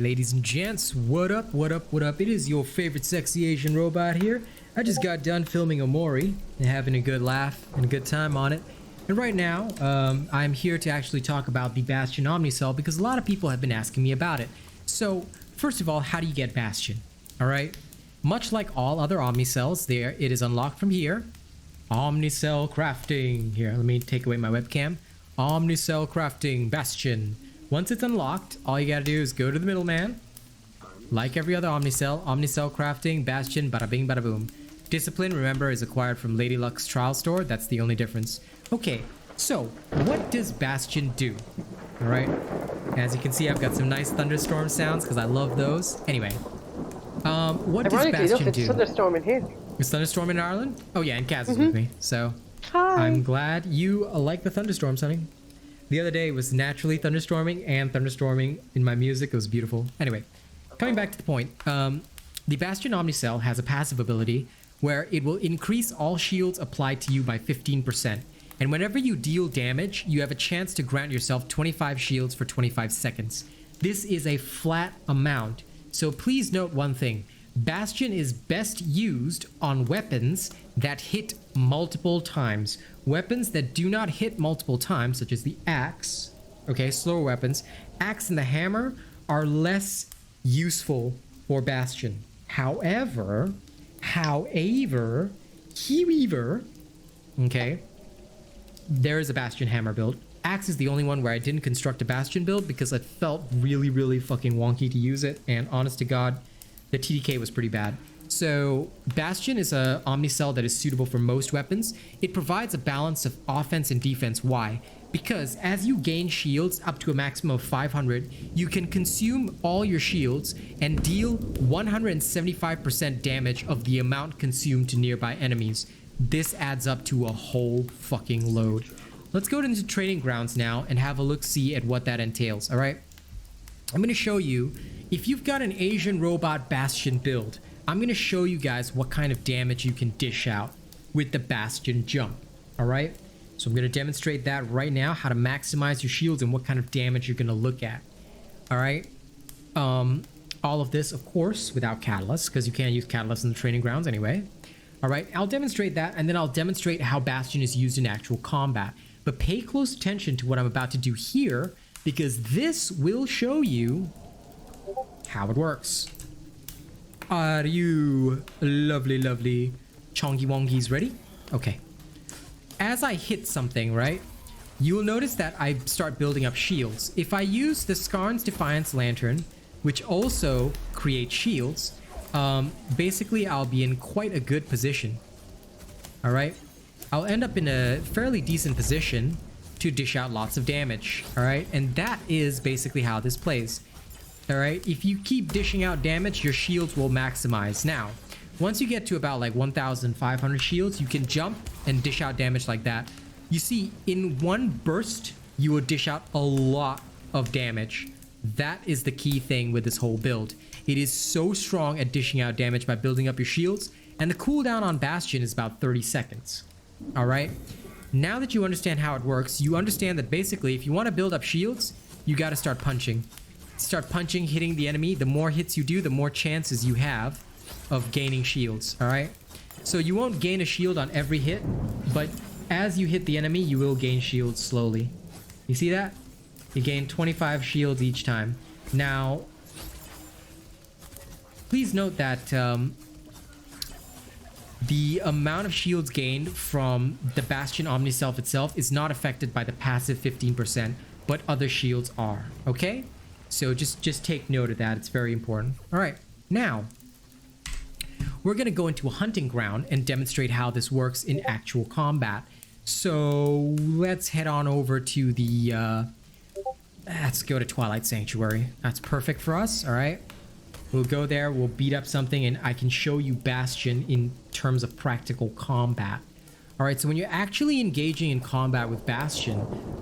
ladies and gents, what up, what up, what up? It is your favorite sexy Asian robot here. I just got done filming Omori and having a good laugh and a good time on it. And right now, I'm here to actually talk about the Bastion Omnicell because a lot of people have been asking me about it. So, first of all, how do you get Bastion? Alright? Much like all other Omnicells, it is unlocked from here. Omnicell crafting. Here, let me take away my webcam. Omnicell crafting Bastion. Once it's unlocked, all you gotta do is go to the middleman. Like every other Omnicell, Omnicell crafting, Bastion, bada bing, bada boom. Discipline, remember, is acquired from Lady Luck's trial store. That's the only difference. Okay, so what does Bastion do? Alright, as you can see, I've got some nice thunderstorm sounds because I love those. Anyway, what does Bastion do? It's thunderstorm in here. It's thunderstorm in Ireland? Oh yeah, and Kaz is with me, so Hi. I'm glad you like the thunderstorms, honey. The other day was naturally thunderstorming and thunderstorming in my music. It was beautiful. Anyway, coming back to the point, the Bastion Omnicell has a passive ability where it will increase all shields applied to you by 15%. And whenever you deal damage, you have a chance to grant yourself 25 shields for 25 seconds. This is a flat amount. So please note one thing. Bastion is best used on weapons that hit multiple times. Weapons that do not hit multiple times, such as the axe, okay, slower weapons, axe and the hammer are less useful for Bastion. However, okay, there is a Bastion hammer build. Axe is the only one where I didn't construct a Bastion build because it felt really fucking wonky to use it, and honest to God, the TDK was pretty bad. So Bastion is a Omnicell that is suitable for most weapons. It provides a balance of offense and defense. Why? Because as you gain shields up to a maximum of 500, you can consume all your shields and deal 175% damage of the amount consumed to nearby enemies. This adds up to a whole fucking load. Let's go into training grounds now and have a look-see at what that entails, alright? I'm going to show you, if you've got an Asian robot Bastion build, I'm going to show you guys what kind of damage you can dish out with the Bastion jump, alright? So I'm going to demonstrate that right now, how to maximize your shields and what kind of damage you're going to look at, alright? All of this, of course, without catalyst, because you can't use catalyst in the training grounds anyway. Alright, I'll demonstrate that, and then I'll demonstrate how Bastion is used in actual combat. But pay close attention to what I'm about to do here, because this will show you how it works. Are you lovely chongy wongies ready? Okay. As I hit something, right, you will notice that I start building up shields. If I use the Skarn's Defiance Lantern, which also creates shields, basically I'll be in quite a good position. Alright? I'll end up in a fairly decent position to dish out lots of damage. Alright? And that is basically how this plays. Alright? If you keep dishing out damage, your shields will maximize. Now, once you get to about like 1,500 shields, you can jump and dish out damage like that. You see, in one burst, you will dish out a lot of damage. That is the key thing with this whole build. It is so strong at dishing out damage by building up your shields, and the cooldown on Bastion is about 30 seconds. Alright? Now that you understand how it works, you understand that basically if you want to build up shields, you got to start punching. Start punching, hitting the enemy. The more hits you do, the more chances you have of gaining shields. Alright? So you won't gain a shield on every hit, but as you hit the enemy, you will gain shields slowly. You see that? You gain 25 shields each time. Now, please note that the amount of shields gained from the Bastion Omnicell itself is not affected by the passive 15%, but other shields are, okay? So just take note of that. It's very important. All right, now we're going to go into a hunting ground and demonstrate how this works in actual combat. So let's head on over to the let's go to Twilight Sanctuary. That's perfect for us. All right, we'll go there, we'll beat up something, and I can show you Bastion in terms of practical combat. All right, so when you're actually engaging in combat with Bastion,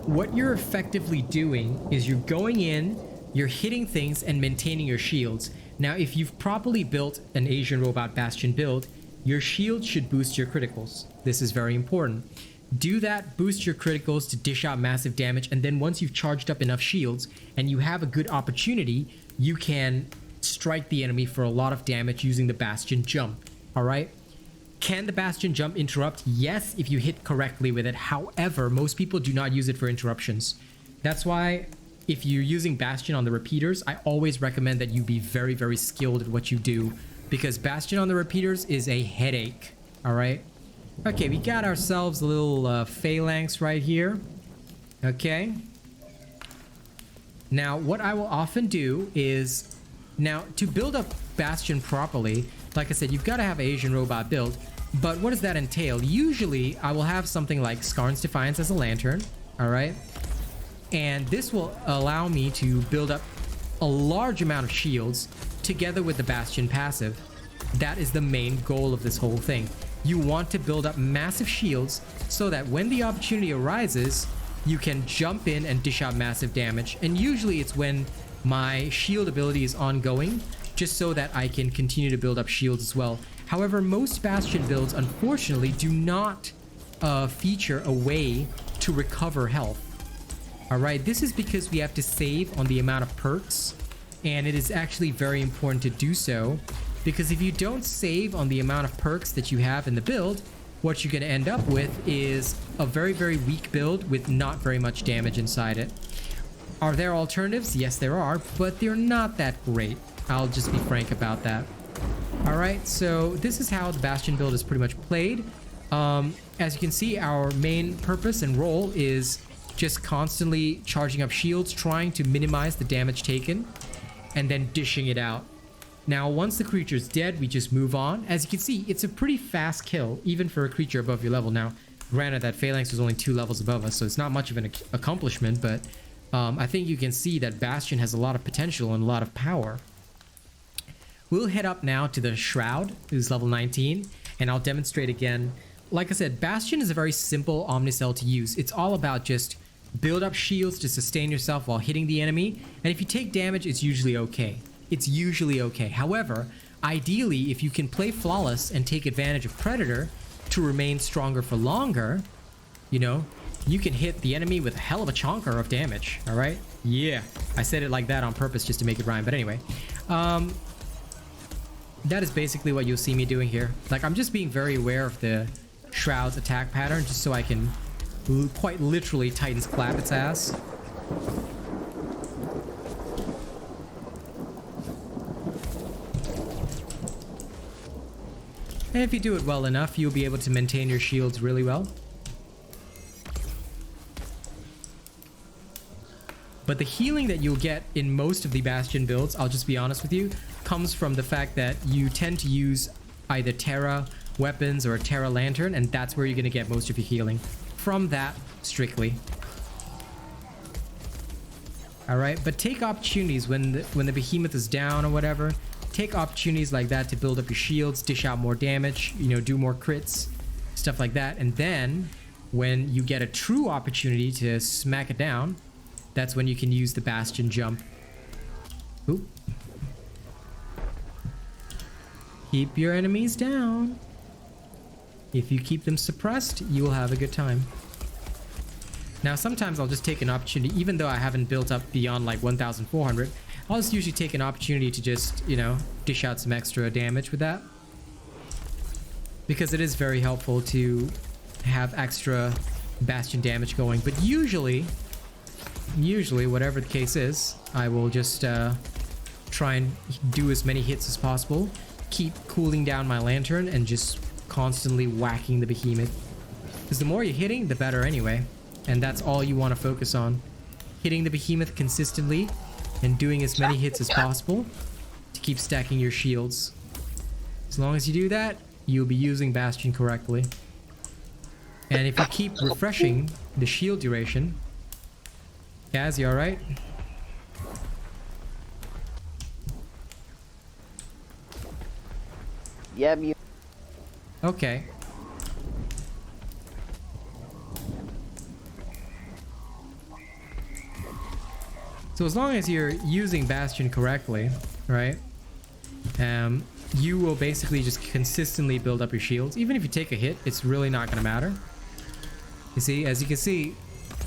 what you're effectively doing is you're going in, you're hitting things and maintaining your shields. Now, if you've properly built an Asian Robot Bastion build, your shield should boost your criticals. This is very important. Do that, boost your criticals to dish out massive damage, and then once you've charged up enough shields and you have a good opportunity, you can strike the enemy for a lot of damage using the Bastion jump. All right? Can the Bastion jump interrupt? Yes, if you hit correctly with it. However, most people do not use it for interruptions. That's why if you're using Bastion on the repeaters, I always recommend that you be very, very skilled at what you do, because Bastion on the repeaters is a headache. All right? Okay, we got ourselves a little phalanx right here. Okay. Now, what I will often do is, now, to build up Bastion properly, like I said, you've got to have an Asian robot build. But what does that entail? Usually, I will have something like Skarn's Defiance as a lantern. All right. And this will allow me to build up a large amount of shields together with the Bastion passive. That is the main goal of this whole thing. You want to build up massive shields so that when the opportunity arises, you can jump in and dish out massive damage. And usually it's when my shield ability is ongoing, just so that I can continue to build up shields as well. However, most Bastion builds, unfortunately, do not feature a way to recover health. Alright, this is because we have to save on the amount of perks, and it is actually very important to do so. Because if you don't save on the amount of perks that you have in the build, what you're going to end up with is a very, very weak build with not very much damage inside it. Are there alternatives? Yes, there are, but they're not that great. I'll just be frank about that. Alright, so this is how the Bastion build is pretty much played. As you can see, our main purpose and role is just constantly charging up shields, trying to minimize the damage taken, and then dishing it out. Now, once the creature's dead, we just move on. As you can see, it's a pretty fast kill, even for a creature above your level. Now, granted, that Phalanx was only 2 levels above us, so it's not much of an accomplishment, but I think you can see that Bastion has a lot of potential and a lot of power. We'll head up now to the Shroud, who's level 19, and I'll demonstrate again. Like I said, Bastion is a very simple Omnicell to use. It's all about just build up shields to sustain yourself while hitting the enemy, and if you take damage, it's usually okay. It's usually okay. However, ideally, if you can play flawless and take advantage of Predator to remain stronger for longer, you know, you can hit the enemy with a hell of a chonker of damage. All right? Yeah. I said it like that on purpose just to make it rhyme. But anyway, that is basically what you'll see me doing here. Like, I'm just being very aware of the Shroud's attack pattern just so I can quite literally Titan's clap its ass. And if you do it well enough, you'll be able to maintain your shields really well. But the healing that you'll get in most of the Bastion builds, I'll just be honest with you, comes from the fact that you tend to use either Terra weapons or a Terra lantern, and that's where you're going to get most of your healing. From that, strictly. Alright, but take opportunities when the behemoth is down or whatever. Take opportunities like that to build up your shields, dish out more damage, you know, do more crits, stuff like that. And then when you get a true opportunity to smack it down, that's when you can use the Bastion jump. Oop. Keep your enemies down. If you keep them suppressed, you will have a good time. Now, sometimes I'll just take an opportunity, even though I haven't built up beyond like 1,400, I'll just usually take an opportunity to just, you know, dish out some extra damage with that. Because it is very helpful to have extra Bastion damage going. But usually, whatever the case is, I will just try and do as many hits as possible. Keep cooling down my lantern and just constantly whacking the behemoth. Because the more you're hitting, the better anyway. And that's all you want to focus on. Hitting the behemoth consistently and doing as many hits as possible to keep stacking your shields. As long as you do that, you'll be using Bastion correctly. And if you keep refreshing the shield duration... Gaz, you alright? Yeah, me. Okay. So as long as you're using Bastion correctly, right? You will basically just consistently build up your shields. Even if you take a hit, it's really not going to matter. You see, as you can see,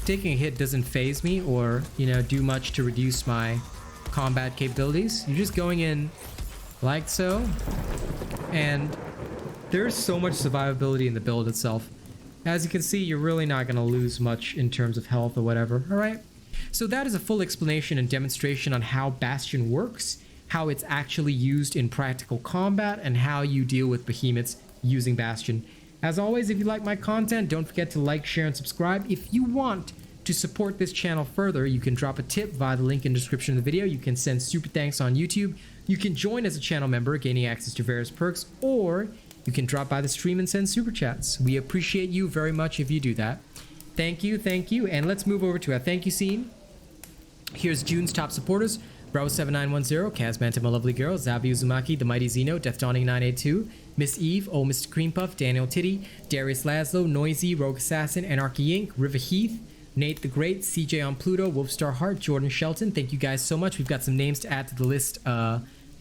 taking a hit doesn't phase me or, you know, do much to reduce my combat capabilities. You're just going in like so, and there's so much survivability in the build itself. As you can see, you're really not going to lose much in terms of health or whatever. All right. So that is a full explanation and demonstration on how Bastion works, how it's actually used in practical combat, and how you deal with behemoths using Bastion. As always, if you like my content, don't forget to like, share, and subscribe. If you want to support this channel further, you can drop a tip via the link in the description of the video. You can send super thanks on YouTube. You can join as a channel member, gaining access to various perks, or you can drop by the stream and send super chats. We appreciate you very much if you do that. Thank you, and let's move over to our thank you scene. Here's June's top supporters: Bro7910, Kazmanta, my lovely girl, Zavi Uzumaki, The Mighty Zeno, Death Dawning 982, Miss Eve, Oh Mr. Creampuff, Daniel Titty, Darius Laszlo, Noisy, Rogue Assassin, Anarchy Inc., River Heath, Nate the Great, CJ on Pluto, Wolfstar Heart, Jordan Shelton. Thank you guys so much. We've got some names to add to the list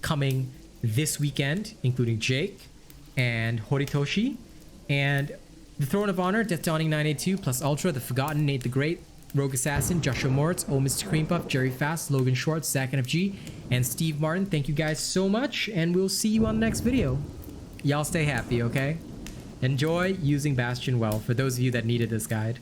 coming this weekend, including Jake and Horitoshi, and the Throne of Honor, Death Dawning 982, plus Ultra, The Forgotten, Nate the Great, Rogue Assassin, Joshua Moritz, Oh Mr. Creampuff, Jerry Fast, Logan Schwartz, Zach NFG, and Steve Martin. Thank you guys so much, and we'll see you on the next video. Y'all stay happy, okay? Enjoy using Bastion well, for those of you that needed this guide.